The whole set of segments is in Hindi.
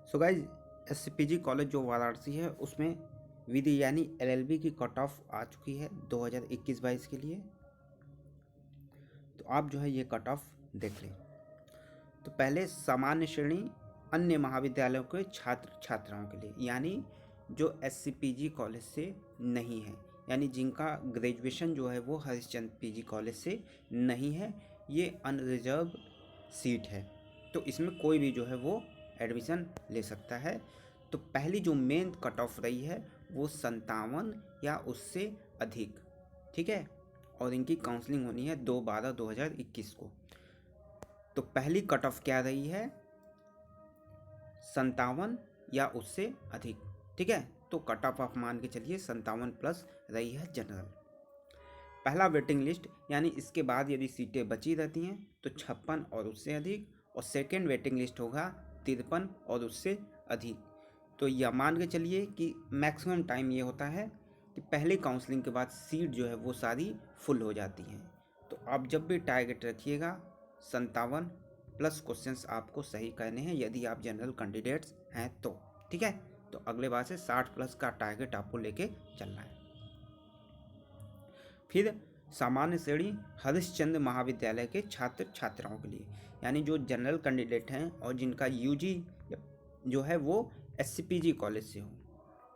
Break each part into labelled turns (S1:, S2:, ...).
S1: सो गाइज एससीपीजी कॉलेज जो वाराणसी है उसमें विधि यानी एलएलबी की कट ऑफ आ चुकी है 2021-22 के लिए। तो आप जो है ये कट ऑफ देख लें। तो पहले सामान्य श्रेणी अन्य महाविद्यालयों के छात्र छात्राओं के लिए, यानी जो एससीपीजी कॉलेज से नहीं है, यानी जिनका ग्रेजुएशन जो है वो हरिश्चंद्र पीजी कॉलेज से नहीं है, ये अनरिजर्व सीट है। तो इसमें कोई भी जो है वो एडमिशन ले सकता है। तो पहली जो मेन कट ऑफ रही है वो 57 या उससे अधिक, ठीक है। और इनकी काउंसलिंग होनी है 2/12/2021 को। तो पहली कट ऑफ क्या रही है? 57 या उससे अधिक, ठीक है। तो कट ऑफ आप मान के चलिए 57+ रही है जनरल। पहला वेटिंग लिस्ट यानी इसके बाद यदि सीटें बची रहती हैं तो 56 और उससे अधिक, और सेकेंड वेटिंग लिस्ट होगा 53 और उससे अधिक। तो यह मान के चलिए कि मैक्सिमम टाइम ये होता है कि पहले काउंसलिंग के बाद सीट जो है वो सारी फुल हो जाती हैं। तो आप जब भी टारगेट रखिएगा 57+ क्वेश्चंस आपको सही करने हैं यदि आप जनरल कैंडिडेट्स हैं तो, ठीक है। तो अगले बार से 60+ का टारगेट आपको लेके चलना है। फिर सामान्य श्रेणी हरिश्चंद्र महाविद्यालय के छात्र छात्राओं के लिए, यानी जो जनरल कैंडिडेट हैं और जिनका यूजी जो है वो एससीपीजी कॉलेज से हो,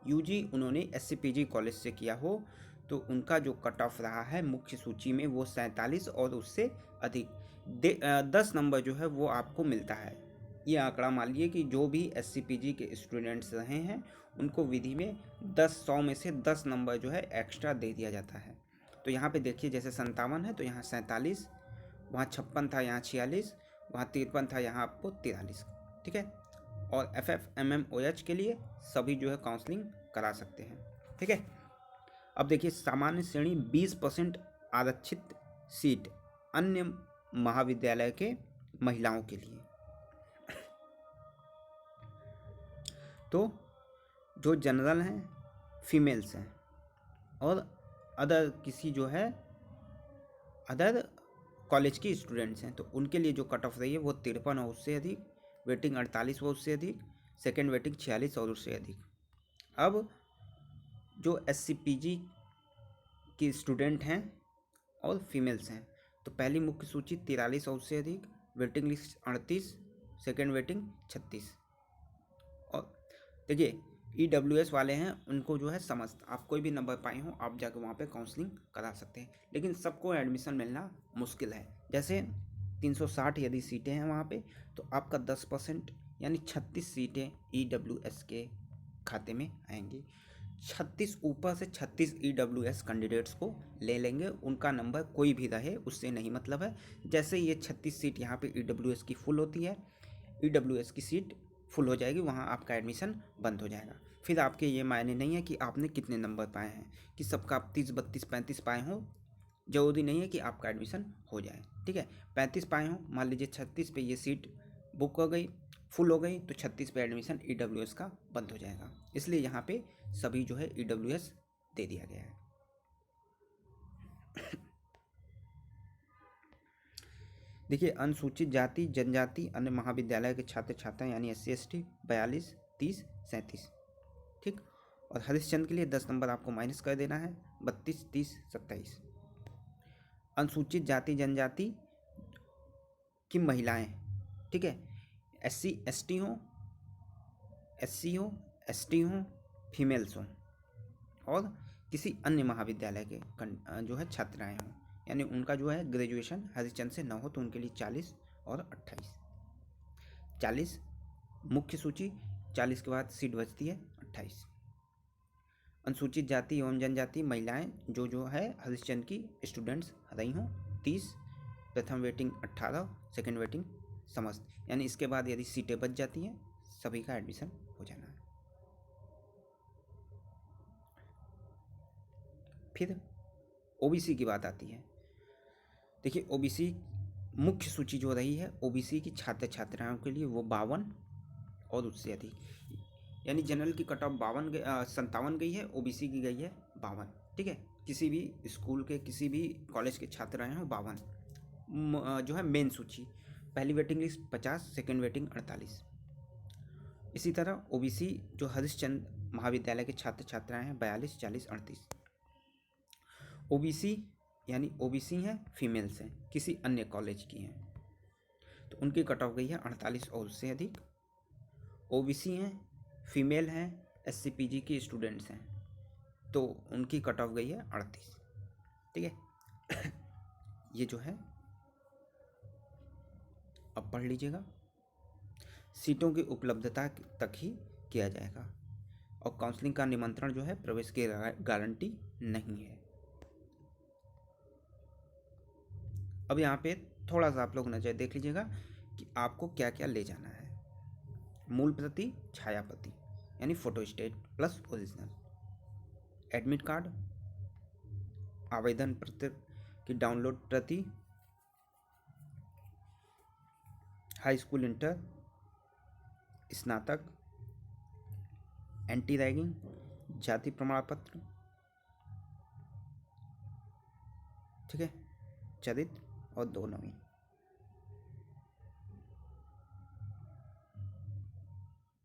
S1: यूजी उन्होंने एससीपीजी कॉलेज से किया हो, तो उनका जो कट ऑफ रहा है मुख्य सूची में वो 47 और उससे अधिक 10 नंबर जो है वो आपको मिलता है। ये आंकड़ा मान लीजिए कि जो भी एससीपीजी के स्टूडेंट्स रहे हैं उनको विधि में 100 में से 10 नंबर जो है एक्स्ट्रा दे दिया जाता है। तो यहाँ पे देखिए जैसे 57 है तो यहाँ 47, वहाँ 56 था यहाँ 46, वहाँ 53 था यहाँ आपको 43, ठीक है। और FFMMOH के लिए सभी जो है काउंसलिंग करा सकते हैं, ठीक है। अब देखिए सामान्य श्रेणी 20% आरक्षित सीट अन्य महाविद्यालय के महिलाओं के लिए। तो जो जनरल हैं, फीमेल्स हैं और अदर किसी जो है अदर कॉलेज की स्टूडेंट्स हैं, तो उनके लिए जो कट ऑफ रही है वो 53 और उससे अधिक, वेटिंग 48 और उससे अधिक, सेकेंड वेटिंग 46 और उससे अधिक। अब जो एससीपीजी की स्टूडेंट हैं और फीमेल्स हैं, तो पहली मुख्य सूची 43 और उससे अधिक, वेटिंग लिस्ट 38, सेकेंड वेटिंग 36। और देखिए EWS वाले हैं उनको जो है समस्त आप कोई भी नंबर पाए हो आप जाकर वहाँ पे काउंसलिंग करा सकते हैं, लेकिन सबको एडमिशन मिलना मुश्किल है। जैसे 360 यदि सीटें हैं वहाँ पे तो आपका 10% यानी 36 सीटें EWS के खाते में आएंगी। 36 ऊपर से 36 EWS कैंडिडेट्स को ले लेंगे, उनका नंबर कोई भी रहे उससे नहीं मतलब है। जैसे ये 36 सीट यहाँ पे EWS की फुल होती है, EWS की सीट फुल हो जाएगी, वहाँ आपका एडमिशन बंद हो जाएगा। फिर आपके ये मायने नहीं है कि आपने कितने नंबर पाए हैं, कि सबका आप 30, 32, 35 पाए हो, जरूरी नहीं है कि आपका एडमिशन हो जाए, ठीक है। 35 पाए हो, मान लीजिए 36 पे ये सीट बुक हो गई, फुल हो गई, तो 36 पे एडमिशन EWS का बंद हो जाएगा। इसलिए यहाँ पे सभी जो है EWS दे दिया गया है। देखिए अनुसूचित जाति जनजाति अन्य महाविद्यालय के छात्र छात्राएं यानी SC ST 42, 30, 37, ठीक। और हरिश्चंद्र के लिए 10 नंबर आपको माइनस कर देना है, 32, 30, 27। अनुसूचित जाति जनजाति की महिलाएं, ठीक है, SC ST हो, SC हो, ST हो, फीमेल्स हो और किसी अन्य महाविद्यालय के जो है छात्राएं हों, यानी उनका जो है ग्रेजुएशन हरिश्चंद्र से न हो तो उनके लिए 40 और 28। 40 मुख्य सूची, 40 के बाद सीट बचती है 28। अनुसूचित जाति एवं जनजाति महिलाएं जो है हरिश्चंद्र की स्टूडेंट्स रही हों 30, प्रथम वेटिंग 18, सेकेंड वेटिंग समस्त, यानी इसके बाद यदि सीटें बच जाती हैं सभी का एडमिशन हो जाना है। फिर OBC की बात आती है। देखिए OBC मुख्य सूची जो रही है OBC की छात्र छात्राओं के लिए वो 52 और उससे अधिक, यानी जनरल की कट ऑफ 57 गई है, OBC की गई है 52, ठीक है। किसी भी स्कूल के किसी भी कॉलेज के छात्र आए हों 52 जो है मेन सूची। पहली वेटिंग लिस्ट 50, सेकेंड वेटिंग 48। इसी तरह ओबीसी जो हरिश्चंद्र महाविद्यालय के छात्र छात्राएं हैं 42, 40, 38। ओबीसी यानी ओबीसी हैं, फीमेल्स हैं, किसी अन्य कॉलेज की हैं, तो उनकी कट ऑफ गई है 48 और उससे अधिक। ओबीसी हैं, फीमेल हैं, एससीपीजी की स्टूडेंट्स हैं, तो उनकी कट ऑफ गई है 38। ठीक है। ये जो है अब पढ़ लीजिएगा। सीटों की उपलब्धता तक ही किया जाएगा और काउंसलिंग का निमंत्रण जो है प्रवेश की गारंटी नहीं है। अब यहाँ पे थोड़ा सा आप लोग नजर देख लीजिएगा कि आपको क्या क्या ले जाना है। मूल प्रति, छाया प्रति यानी photostat plus original, admit card, आवेदन पत्र की डाउनलोड प्रति, हाई स्कूल, इंटर, स्नातक, एंटी रैगिंग, जाति प्रमाण पत्र, ठीक है, चरित्र और 2 नवीन।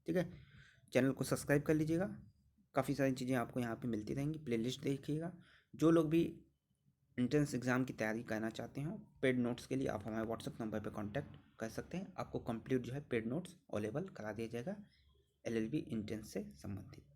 S1: ठीक है, चैनल को सब्सक्राइब कर लीजिएगा। काफ़ी सारी चीज़ें आपको यहाँ पे मिलती रहेंगी। प्लेलिस्ट देखिएगा। जो लोग भी एंट्रेंस एग्ज़ाम की तैयारी करना चाहते हो, पेड नोट्स के लिए आप हमारे व्हाट्सएप नंबर पर कांटेक्ट कर सकते हैं। आपको कंप्लीट जो है पेड नोट्स अवेलेबल करा दिया जाएगा एलएलबी एंट्रेंस से संबंधित।